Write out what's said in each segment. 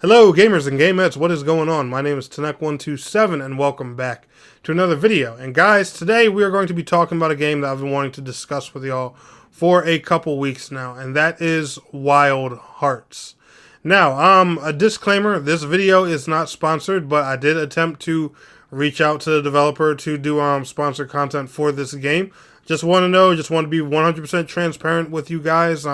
Hello gamers and gamettes, what is going on? My name is Tanek127 and welcome back to another video. And guys, today we are going to be talking about a game that I've been wanting to discuss with y'all for a couple weeks now, and that is Wild Hearts. Now, a disclaimer, this video is not sponsored, but I did attempt to reach out to the developer to do sponsored content for this game. Just want to be 100% transparent with you guys.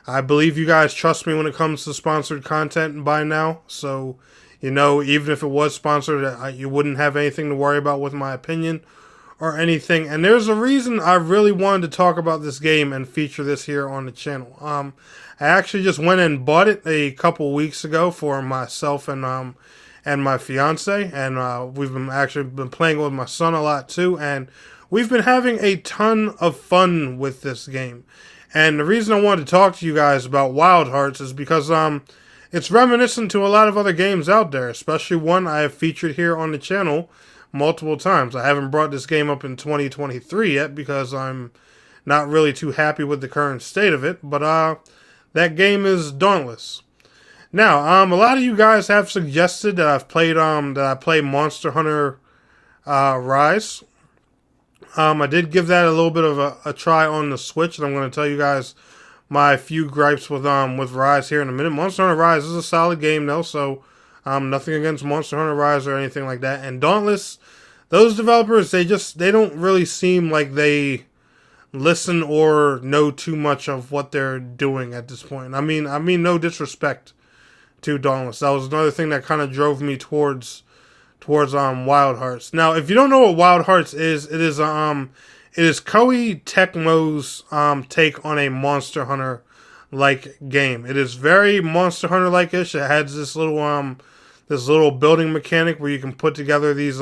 I believe you guys trust me when it comes to sponsored content by now. So, even if it was sponsored, you wouldn't have anything to worry about with my opinion or anything. And there's a reason I really wanted to talk about this game and feature this here on the channel. I actually just went and bought it a couple weeks ago for myself and my fiance. And we've been playing with my son a lot too. And we've been having a ton of fun with this game. And the reason I wanted to talk to you guys about Wild Hearts is because it's reminiscent to a lot of other games out there, especially one I have featured here on the channel multiple times. I haven't brought this game up in 2023 yet because I'm not really too happy with the current state of it, but that game is Dauntless. Now, a lot of you guys have suggested that I play Monster Hunter Rise. I did give that a little bit of a try on the Switch, and I'm going to tell you guys my few gripes with Rise here in a minute. Monster Hunter Rise is a solid game, though, so nothing against Monster Hunter Rise or anything like that. And Dauntless, those developers, they don't really seem like they listen or know too much of what they're doing at this point. I mean, no disrespect to Dauntless. That was another thing that kind of drove me towards Wild Hearts. Now, if you don't know what Wild Hearts is, it is Koei Tecmo's take on a Monster Hunter like game. It is very Monster Hunter like-ish. It has this little building mechanic where you can put together these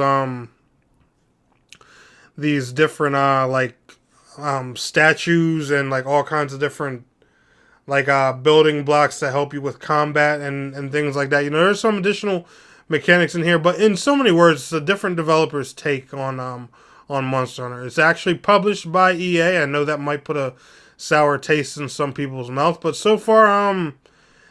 different statues and like all kinds of different building blocks to help you with combat and things like that. There's some additional mechanics in here, but in so many words, it's a different developer's take on Monster Hunter. It's actually published by EA. I know that might put a sour taste in some people's mouth, but so far,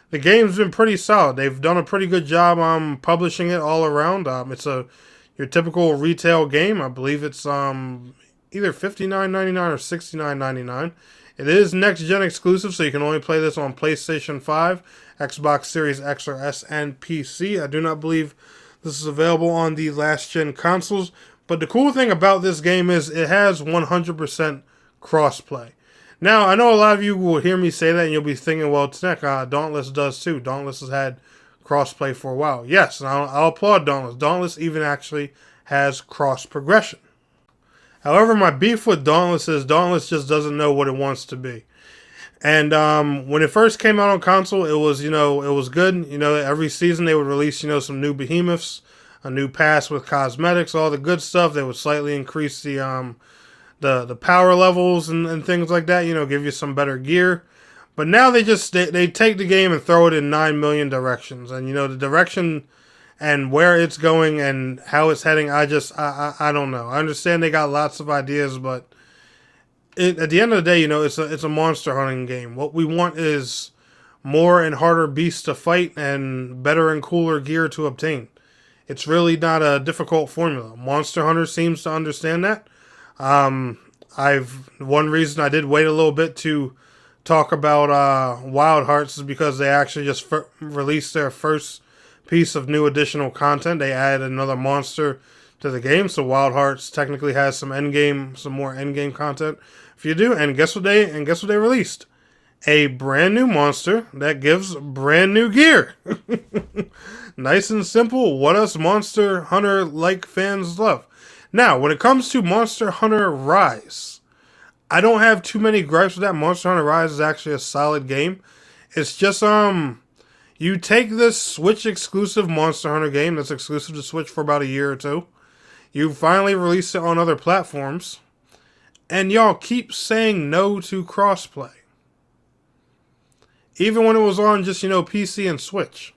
the game's been pretty solid. They've done a pretty good job publishing it all around. It's your typical retail game. I believe it's either $59.99 or $69.99. It is next-gen exclusive, so you can only play this on PlayStation 5, Xbox Series X or S, and PC. I do not believe this is available on the last-gen consoles. But the cool thing about this game is it has 100% crossplay. Now, I know a lot of you will hear me say that, and you'll be thinking, well, Tanek, Dauntless does too. Dauntless has had crossplay for a while. Yes, and I'll applaud Dauntless. Dauntless even actually has cross-progression. However, my beef with Dauntless is Dauntless just doesn't know what it wants to be. And when it first came out on console, it was good. Every season they would release, some new behemoths, a new pass with cosmetics, all the good stuff. They would slightly increase the power levels and things like that, give you some better gear. But now they take the game and throw it in 9 million directions. And, the direction and where it's going and how it's heading, I don't know. I understand they got lots of ideas, but at the end of the day, it's a monster hunting game. What we want is more and harder beasts to fight and better and cooler gear to obtain. It's really not a difficult formula. Monster Hunter seems to understand that. One reason I did wait a little bit to talk about Wild Hearts is because they actually just released their first piece of new additional content. They added another monster to the game, so Wild Hearts technically has some more endgame content for you to do. And guess what they released? A brand new monster that gives brand new gear. Nice and simple. What us Monster Hunter like fans love. Now, when it comes to Monster Hunter Rise, I don't have too many gripes with that. Monster Hunter Rise is actually a solid game. It's just you take this Switch exclusive Monster Hunter game that's exclusive to Switch for about a year or two. You finally release it on other platforms. And y'all keep saying no to crossplay. Even when it was on just, PC and Switch.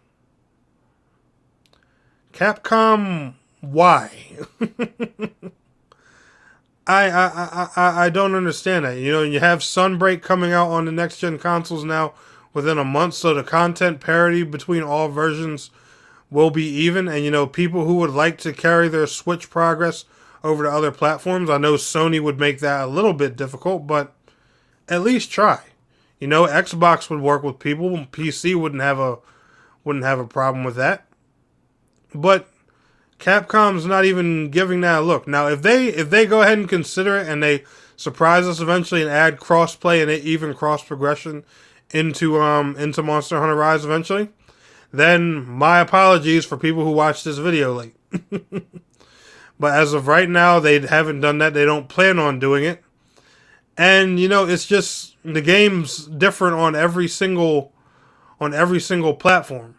Capcom, why? I don't understand that. You have Sunbreak coming out on the next-gen consoles now within a month, so the content parity between all versions will be even. And, you know, people who would like to carry their Switch progress over to other platforms, I know Sony would make that a little bit difficult, but at least try. You know, Xbox would work with people. PC wouldn't have a problem with that. But Capcom's not even giving that a look. Now, if they go ahead and consider it and they surprise us eventually and add crossplay and even cross progression into Monster Hunter Rise eventually, then my apologies for people who watched this video late. But as of right now, they haven't done that. They don't plan on doing it. And, you know, it's just the game's different on every single platform.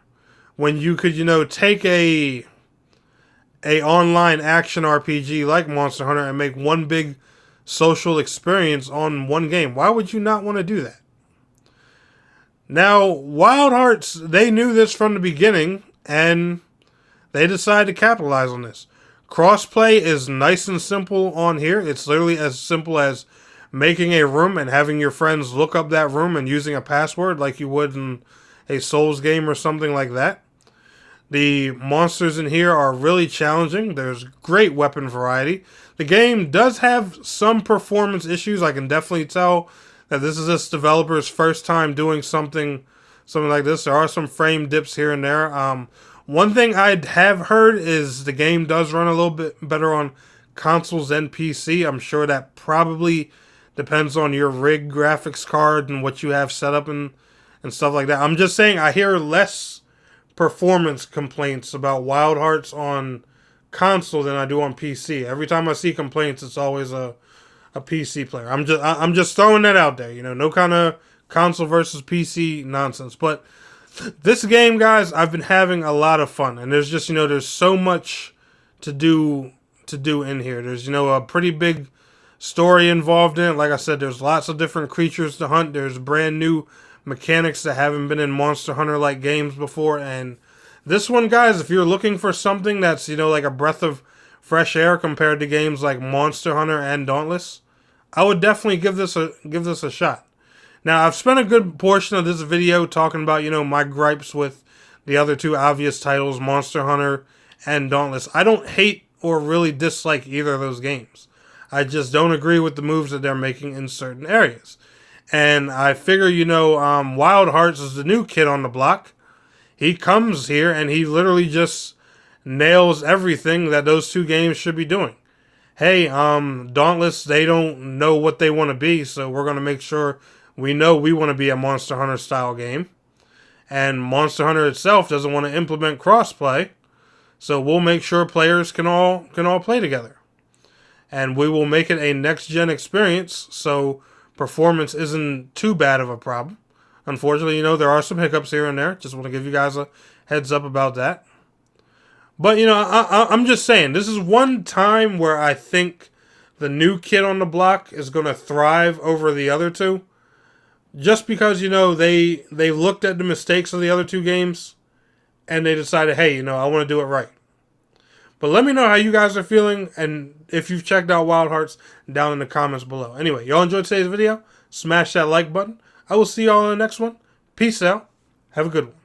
When you could, you know, take a online action RPG like Monster Hunter and make one big social experience on one game. Why would you not want to do that? Now, Wild Hearts, they knew this from the beginning, and they decided to capitalize on this. Crossplay is nice and simple on here. It's literally as simple as making a room and having your friends look up that room and using a password like you would in a Souls game or something like that. The monsters in here are really challenging. There's great weapon variety. The game does have some performance issues. I can definitely tell that this is this developer's first time doing something like this. There are some frame dips here and there. One thing I have heard is the game does run a little bit better on consoles than PC. I'm sure that probably depends on your rig graphics card and what you have set up and stuff like that. I'm just saying I hear less performance complaints about Wild Hearts on console than I do on PC. Every time I see complaints, it's always a PC player. I'm just throwing that out there. You know, no kind of console versus PC nonsense. But this game, guys, I've been having a lot of fun, and there's just, you know, there's so much to do in here. There's, you know, a pretty big story involved in it. Like I said, there's lots of different creatures to hunt. There's brand new mechanics that haven't been in Monster Hunter like games before, and this one, guys, if you're looking for something that's, you know, like a breath of fresh air compared to games like Monster Hunter and Dauntless, I would definitely give this a shot. Now, I've spent a good portion of this video talking about, you know, my gripes with the other two obvious titles, Monster Hunter and Dauntless. I don't hate or really dislike either of those games. I just don't agree with the moves that they're making in certain areas. And I figure, you know, Wild Hearts is the new kid on the block. He comes here and he literally just nails everything that those two games should be doing. Hey, Dauntless, they don't know what they want to be, so we're going to make sure we know we want to be a Monster Hunter style game. And Monster Hunter itself doesn't want to implement crossplay, so we'll make sure players can all play together. And we will make it a next-gen experience, so performance isn't too bad of a problem. Unfortunately, you know, there are some hiccups here and there. Just want to give you guys a heads up about that. But, you know, I'm just saying, this is one time where I think the new kid on the block is going to thrive over the other two. Just because, you know, they looked at the mistakes of the other two games and they decided, hey, you know, I want to do it right. But let me know how you guys are feeling, and if you've checked out Wild Hearts, down in the comments below. Anyway, y'all enjoyed today's video? Smash that like button. I will see y'all in the next one. Peace out. Have a good one.